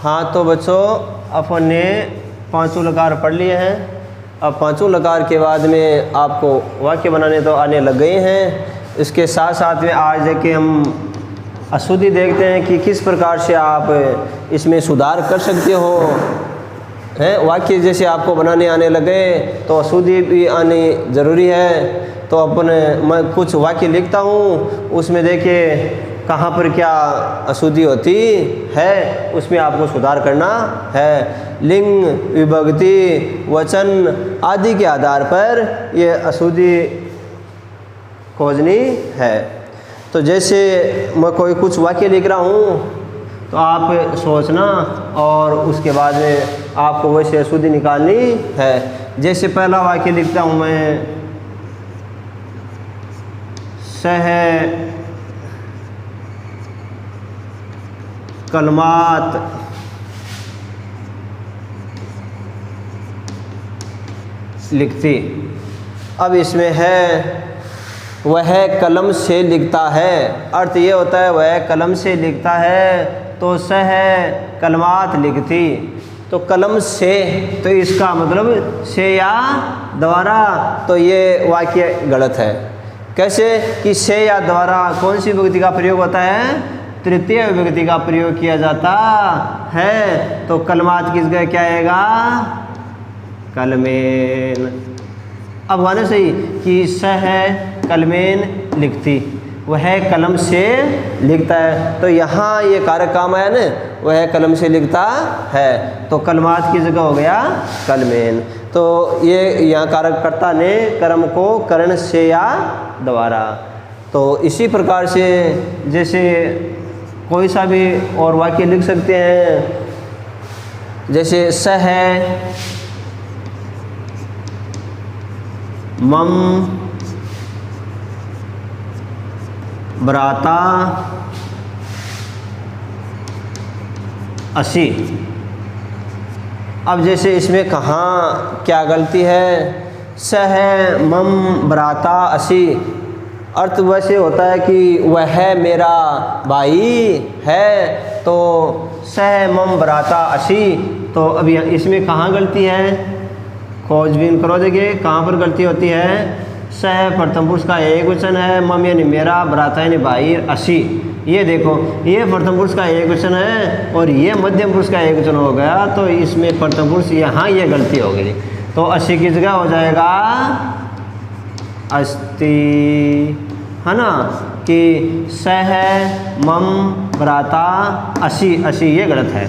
हाँ तो बच्चों अपन ने पांचों लकार पढ़ लिए हैं। अब पांचों लकार के बाद में आपको वाक्य बनाने तो आने लग गए हैं। इसके साथ साथ में आज देखिए हम अशुद्धि देखते हैं कि किस प्रकार से आप इसमें सुधार कर सकते हो। हैं वाक्य जैसे आपको बनाने आने लगे तो अशुद्धि भी आनी ज़रूरी है। तो अपन मैं कुछ वाक्य लिखता हूँ, उसमें देखिए कहाँ पर क्या अशुद्धि होती है, उसमें आपको सुधार करना है। लिंग, विभक्ति, वचन आदि के आधार पर ये अशुद्धि खोजनी है। तो जैसे मैं कोई कुछ वाक्य लिख रहा हूँ तो आप सोचना और उसके बाद में आपको वैसे अशुद्धि निकालनी है। जैसे पहला वाक्य लिखता हूँ मैं, सह कलमात लिखती। अब इसमें है वह कलम से लिखता है, अर्थ ये होता है वह कलम से लिखता है, तो सह कलमात लिखती। तो कलम से, तो इसका मतलब से या द्वारा, तो ये वाक्य गलत है। कैसे कि से या द्वारा कौन सी विभक्ति का प्रयोग होता है? तृतीय विभक्ति का प्रयोग किया जाता है। तो कलमात किस गए क्या आएगा? कलमेन। अब वाले सही कि सह कलमेन लिखती, वह कलम से लिखता है। तो यहाँ ये कारक काम आया ना, वह कलम से लिखता है, तो कलमात की जगह हो गया कलमेन। तो ये यहाँ कारक कर्ता ने कर्म को करण से या द्वारा। तो इसी प्रकार से जैसे कोई सा भी और वाक्य लिख सकते हैं। जैसे सह मम भ्राता असी। अब जैसे इसमें कहाँ क्या गलती है? सह मम भ्राता असी, अर्थ वैसे होता है कि वह मेरा भाई है, तो सह मम भ्राता असी। तो अब इसमें कहाँ गलती है? खोजबीन करो, देखिए कहाँ पर गलती होती है। सह प्रथम पुरुष का एक वचन है, मम यानी मेरा, भ्राता यानी भाई, असी। ये देखो ये प्रथम पुरुष का एक वचन है और ये मध्यम पुरुष का एक वचन हो गया, तो इसमें प्रथम पुरुष यहाँ ये गलती हो गई। तो असी की जगह हो जाएगा अस्ति, है ना, कि सह मम भ्राता असी। असी ये गलत है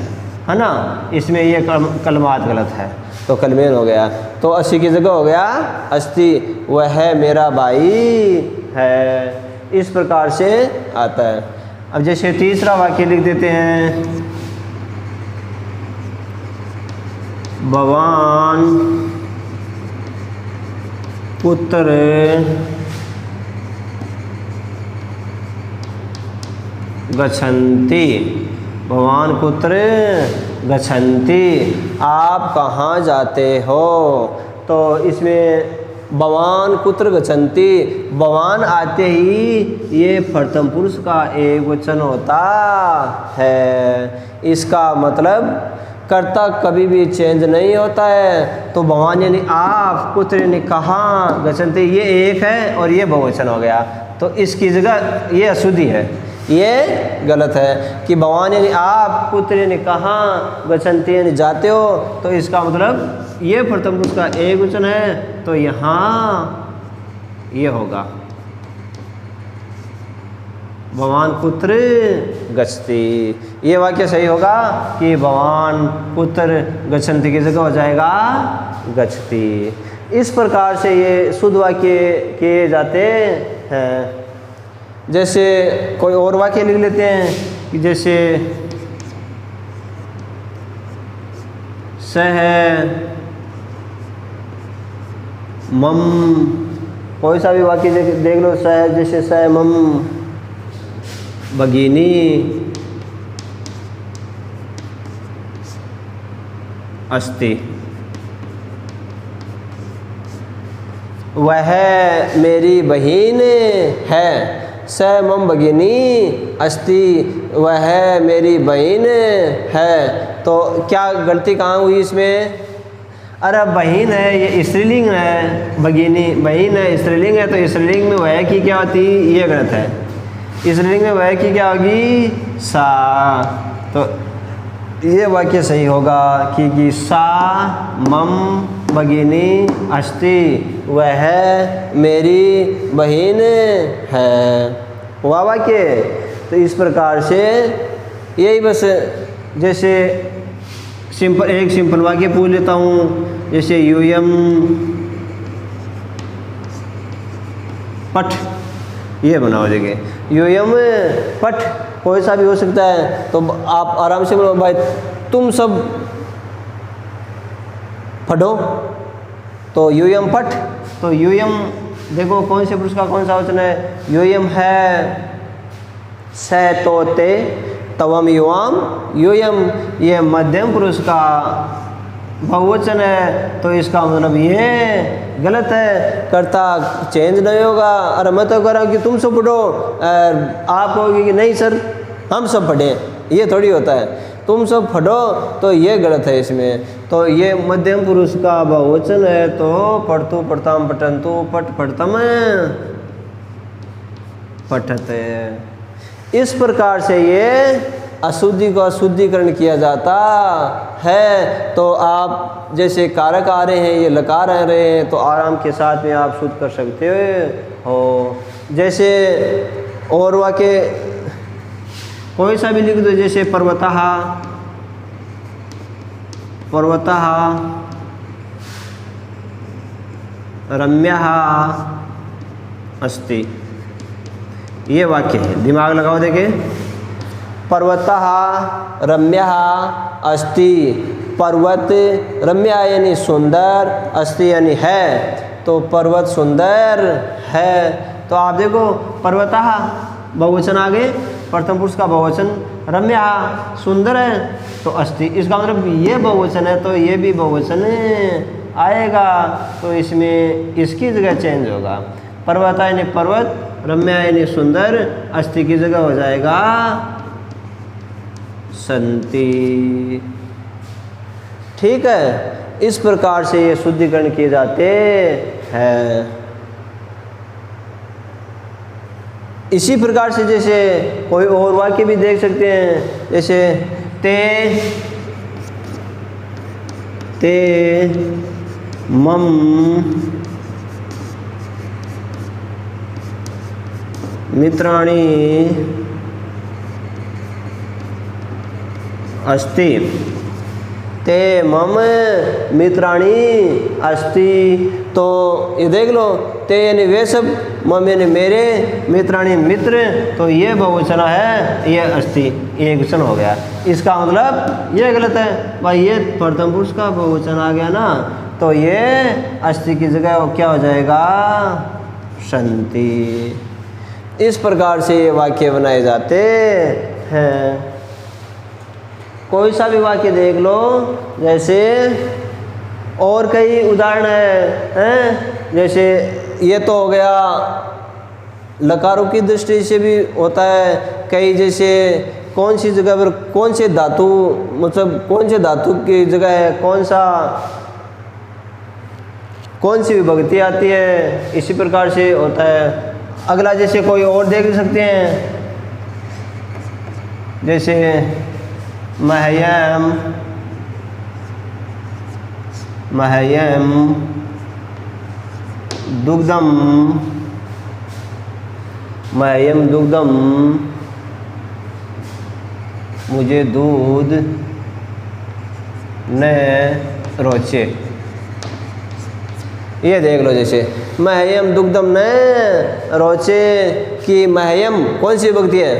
ना, इसमें ये कलमात गलत है, तो कलमेन हो गया। तो असी की जगह हो गया अस्ति, वह मेरा भाई है। इस प्रकार से आता है। अब जैसे तीसरा वाक्य लिख देते हैं, भवान पुत्र गच्छन्ति। भवान पुत्र गच्छन्ति, आप कहाँ जाते हो? तो इसमें भवान पुत्र गच्छन्ति, भवान आते ही ये प्रथम पुरुष का एक वचन होता है। इसका मतलब कर्ता कभी भी चेंज नहीं होता है। तो भवान यानी आप, पुत्र यानी कहाँ, गच्छन्ति ये एक है और ये बहुवचन हो गया, तो इसकी जगह ये अशुद्धि है, ये गलत है कि भवान यानी आप, पुत्र यानी कहाँ, गच्छन्ति यानी जाते हो। तो इसका मतलब ये प्रथम पुरुष का एक वचन है, तो यहाँ ये होगा भवान पुत्र गच्छति। ये वाक्य सही होगा कि भवान पुत्र गच्छन्ति की जगह हो जाएगा गच्छति। इस प्रकार से ये शुद्ध वाक्य किए जाते हैं। जैसे कोई और वाक्य लिख लेते हैं कि जैसे सह मम, कोई सा भी वाक्य देख लो। सह जैसे सह मम भगिनी अस्ति, वह मेरी बहन है। स मम भगिनी अस्ति, वह मेरी बहन है। तो क्या गलती कहाँ हुई इसमें? अरे बहन है ये स्त्रीलिंग है, भगिनी बहन है स्त्रीलिंग है, तो स्त्रीलिंग में वह की क्या होती, ये गलत है। स्त्रीलिंग में वह की क्या होगी, सा। तो ये वाक्य सही होगा कि सा मम भगिनी अस्ति, वह मेरी बहन है, हुआ वाक्य। तो इस प्रकार से यही बस, जैसे एक सिंपल वाक्य पूछ लेता हूँ, जैसे यूयम पठ, ये बनाओ जगह यूयम पठ, कोई सा भी हो सकता है। तो आप आराम से बोलो भाई तुम सब पढ़ो, तो यूयम पठ। तो यूयम देखो कौन से पुरुष का कौन सा वचन है, यूयम है स तो ते तवम युवाम यूयम, ये मध्यम पुरुष का बहुवचन है, तो इसका मतलब ये गलत है, कर्ता चेंज नहीं होगा। अरे मैं तो कह रहा हूँ कि तुम सब पढ़ो, आप कहोगे कि नहीं सर हम सब पढ़ें, ये थोड़ी होता है, तुम सब पढ़ो, तो ये गलत है इसमें। तो ये मध्यम पुरुष का बहुवचन है, तो पढ़तु पढ़ताम पठन्तु पठ पढ़तम पठते। इस प्रकार से ये अशुद्धि का शुद्धिकरण किया जाता है। तो आप जैसे कारक आ रहे हैं, ये लकार आ रहे हैं, तो आराम के साथ में आप शुद्ध कर सकते हो। जैसे और वाक्य कोई सा भी लिख दो, जैसे पर्वतः पर्वतः रम्यः अस्ति, ये वाक्य है, दिमाग लगाओ देखे। पर्वतः रम्यः अस्ति, पर्वत रम्य यानी सुंदर, अस्ति यानी है, तो पर्वत सुंदर है। तो आप देखो पर्वतः बहुवचन आ गए, प्रथम पुरुष का बहुवचन, रम्य सुंदर है, तो अस्ति, इसका मतलब ये बहुवचन है, तो ये भी बहुवचन आएगा, तो इसमें इसकी जगह चेंज होगा। पर्वत यानी पर्वत, रम्य यानी सुंदर, अस्ति की जगह हो जाएगा संति। ठीक है, इस प्रकार से ये शुद्धिकरण किए जाते हैं। इसी प्रकार से जैसे कोई और वाक्य भी देख सकते हैं, जैसे ते मम मित्राणि अस्ति, ते मम मित्राणि अस्ति। तो ये देख लो, ते यानी वे सब, मम यानी मेरे, मित्राणि मित्र, तो ये बहुवचन है, ये अस्ति, ये एक वचन हो गया। इसका मतलब ये गलत है भाई, ये प्रथम पुरुष का बहुवचन आ गया ना, तो ये अस्ति की जगह क्या हो जाएगा संति। इस प्रकार से ये वाक्य बनाए जाते हैं। कोई सा भी वाक्य देख लो, जैसे और कई उदाहरण हैं, जैसे ये तो हो गया लकारों की दृष्टि से भी होता है कई, जैसे कौन सी जगह पर कौन से धातु, मतलब कौन से धातु की जगह है कौन सी विभक्ति आती है, इसी प्रकार से होता है। अगला जैसे कोई और देख सकते हैं, जैसे मह्यम दुग्धम, मह्यम दुग्धम, मुझे दूध न रोचे। ये देख लो, जैसे मह्यम दुग्धम न रोचे की मह्यम कौन सी विभक्ति है,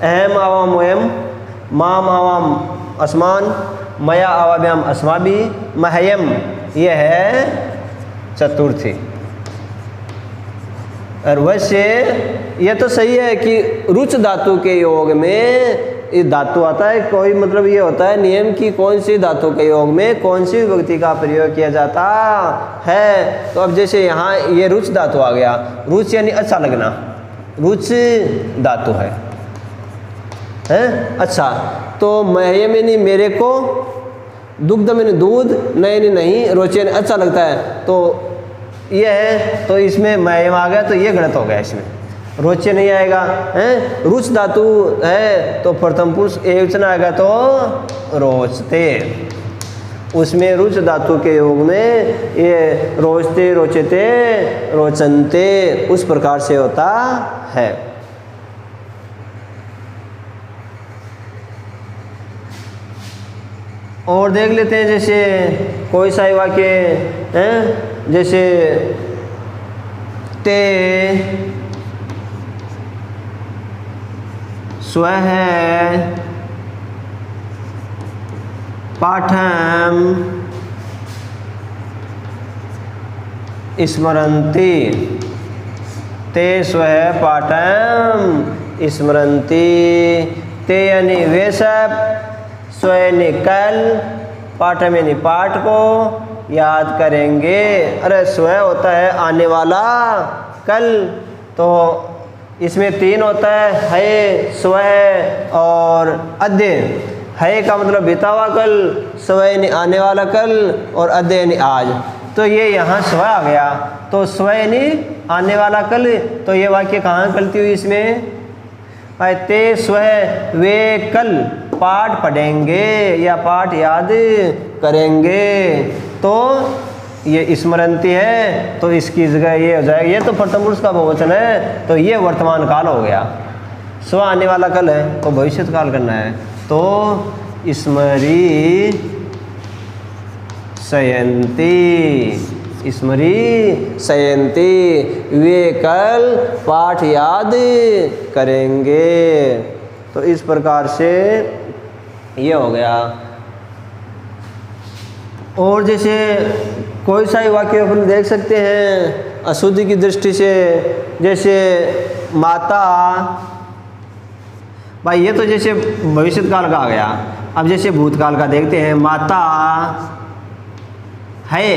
अहम आवाम वयम, माम आवाम अस्मान, मया आवाभ्याम अस्माभि, मह्यम ये है चतुर्थी। और वैसे ये तो सही है कि रुच धातु के योग में ये धातु आता है, कोई मतलब ये होता है नियम की कौन सी धातु के योग में कौन सी विभक्ति का प्रयोग किया जाता है। तो अब जैसे यहाँ ये रुच धातु आ गया, रुच यानी अच्छा लगना, रुच धातु है। अच्छा, तो मह्य में मेरे को, दुग्ध में दूध, नहीं नहीं, रोचे अच्छा लगता है, तो ये है, तो इसमें मह्य आ गया, तो ये गलत हो गया, इसमें रोचे नहीं आएगा। हैं, रुच धातु है तो प्रथम पुरुष एकवचन आएगा तो रोचते, उसमें रुच धातु के योग में ये रोचते, रोचते, रोचनते उस प्रकार से होता है। और देख लेते हैं, जैसे कोई सा वाक्य हैं, जैसे ते स्वः पाठम स्मरन्ति, ते स्वः पाठम स्मरन्ति, ते यानी वे सब, स्वयं कल, पाठ में पाठ को याद करेंगे। अरे स्वयं होता है आने वाला कल, तो इसमें तीन होता है स्वयं और अद्य। है का मतलब बीता हुआ कल, स्वयं आने वाला कल, और अद्य आज, तो ये यहाँ स्वयं आ गया, तो स्वयं आने वाला कल, तो ये वाक्य कहाँ गलती हुई इसमें? ते स्वयं वे कल पाठ पढ़ेंगे या पाठ याद करेंगे, तो ये स्मरन्ति है, तो इसकी जगह ये हो जाएगा, ये तो प्रथम पुरुष का बहुवचन है, तो ये वर्तमान काल हो गया। स्व आने वाला कल है तो भविष्य काल करना है, तो स्मरी शयन्ति, स्मरी शयन्ति, वे कल पाठ याद करेंगे। तो इस प्रकार से ये हो गया। और जैसे कोई सा ही वाक्य अपन देख सकते हैं अशुद्धि की दृष्टि से, जैसे माता, भाई ये तो जैसे भविष्य काल का आ गया। अब जैसे भूतकाल का देखते हैं, माता है,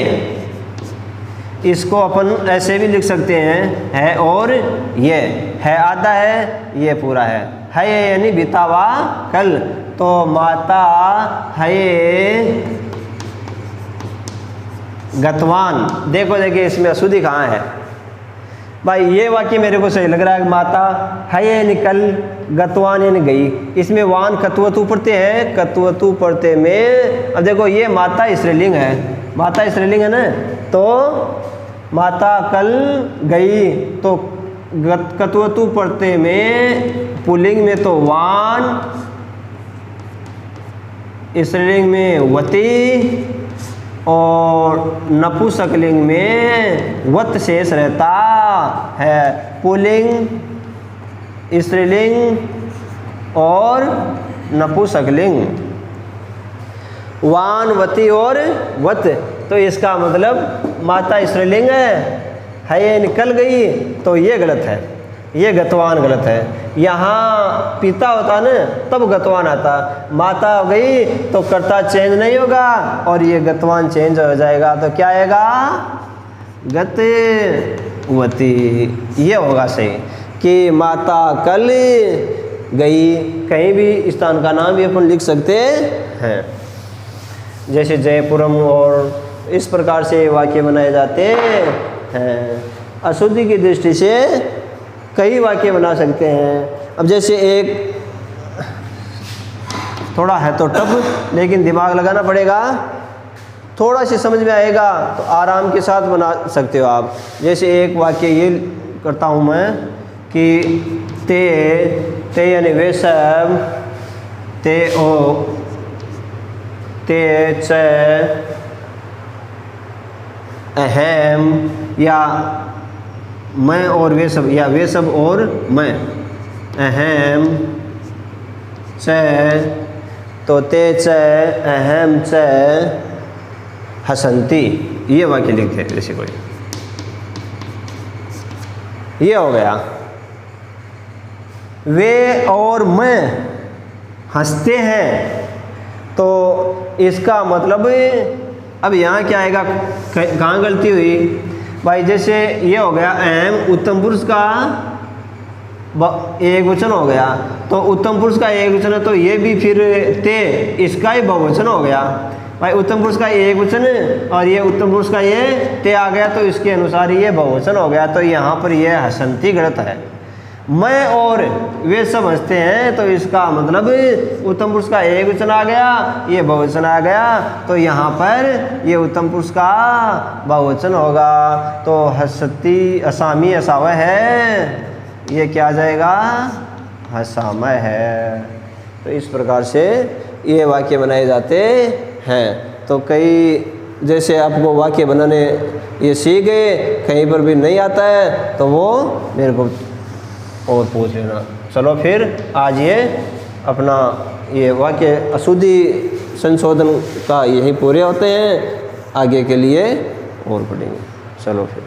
इसको अपन ऐसे भी लिख सकते हैं, है और ये है, आधा है, ये पूरा है यानी बीता हुआ कल, तो माता है गतवान। देखो देखिए इसमें अशुद्धि कहाँ है भाई, ये वाक्य मेरे को सही लग रहा है। माता है यानी कल, गतवान यानी गई, इसमें वान कत्वतु पढ़ते हैं, कत्वतु पढ़ते में, अब देखो ये माता स्त्रीलिंग है, माता स्त्रीलिंग है ना, तो माता कल गई, तो कत्वतु पढ़ते में पुल्लिंग में तो वान, स्त्रीलिंग में वती, और नपुंसकलिंग में वत शेष रहता है। पुल्लिंग, स्त्रीलिंग और नपुंसकलिंग, वान, वती और वत, तो इसका मतलब माता स्त्रीलिंग है ये निकल गई, तो ये गलत है, ये गतवान गलत है। यहाँ पिता होता ना तब गतवान आता, माता हो गई तो कर्ता चेंज नहीं होगा और ये गतवान चेंज हो जाएगा, तो क्या आएगा? गतवती। ये होगा सही कि माता कल गई। कहीं भी स्थान का नाम भी अपन लिख सकते हैं, जैसे जयपुरम, और इस प्रकार से वाक्य बनाए जाते हैं। अशुद्धि की दृष्टि से कई वाक्य बना सकते हैं। अब जैसे एक थोड़ा है तो टफ, लेकिन दिमाग लगाना पड़ेगा, थोड़ा सी समझ में आएगा तो आराम के साथ बना सकते हो आप। जैसे एक वाक्य ये करता हूँ मैं कि ते यानी वे सब, ते ओ, ते च, अहम, या मैं और वे सब, या वे सब और मैं, अहम च, तो ते च अहम च हसंती, ये वाक्य लिखते हैं। जैसे कोई ये हो गया, वे और मैं हंसते हैं, तो इसका मतलब अब यहाँ क्या आएगा, कहाँ गलती हुई भाई? जैसे ये हो गया अहम उत्तम पुरुष का एक वचन हो गया, तो उत्तम पुरुष का एक वचन है तो ये भी फिर ते, इसका ही बहुवचन हो गया भाई। उत्तम पुरुष का एक वचन और ये उत्तम पुरुष का ये ते आ गया, तो इसके अनुसार ये बहुवचन हो गया। तो यहाँ पर ये हसंती गलत है। मैं और वे सब हंसते हैं, तो इसका मतलब उत्तम पुरुष का एक वचन आ गया, ये बहुवचन आ गया, तो यहाँ पर ये उत्तम पुरुष का बहुवचन होगा। तो हसती असामी असावय है, ये क्या आ जाएगा, हसामय है। तो इस प्रकार से ये वाक्य बनाए जाते हैं। तो कई जैसे आपको वाक्य बनाने ये सीख गए, कहीं पर भी नहीं आता है तो वो मेरे को और पूछ लेना। चलो फिर आज ये अपना ये वाक्य अशुद्धि संशोधन का यही पूरे होते हैं, आगे के लिए और पढ़ेंगे। चलो फिर।